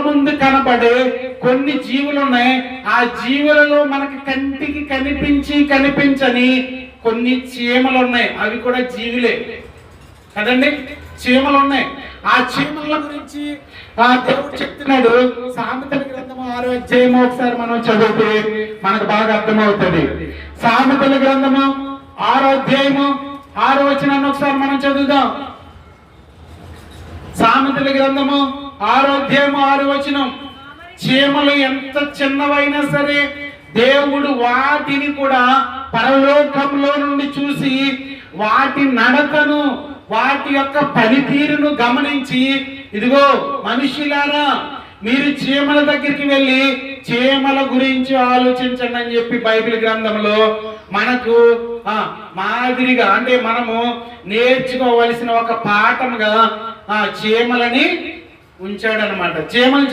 ముందు కనబడే కొన్ని జీవులు ఉన్నాయి. ఆ జీవులలో మనకి కంటికి కనిపించని కొన్ని చీమలు ఉన్నాయి. అవి కూడా జీవులే కదండి, చీమలు ఉన్నాయి. ఆ చీమల గురించి ఆ దేవుడు చెప్తున్నాడు. సామెతల గ్రంథము 6వ అధ్యాయము ఒకసారి మనం చదివితే మనకు బాగా అర్థమవుతుంది. సామెతల గ్రంథము 6వ అధ్యాయము 6వ వచనాన్ని ఒకసారి మనం చదువుదాం. సామెతల గ్రంథము 6వ అధ్యాయము 6వ వచనం. చీమలు ఎంత చిన్నవైనా సరే దేవుడు వాటిని కూడా పరలోకంలో నుండి చూసి వాటి నడకను, వాటి యొక్క పనితీరును గమనించి, ఇదిగో మనుషులారా మీరు చీమల దగ్గరికి వెళ్ళి చీమల గురించి ఆలోచించండి అని చెప్పి బైబిల్ గ్రంథంలో మనకు మాదిరిగా, అంటే మనము నేర్చుకోవలసిన ఒక పాఠంగా చీమలని ఉంచాడనమాట. చీమలు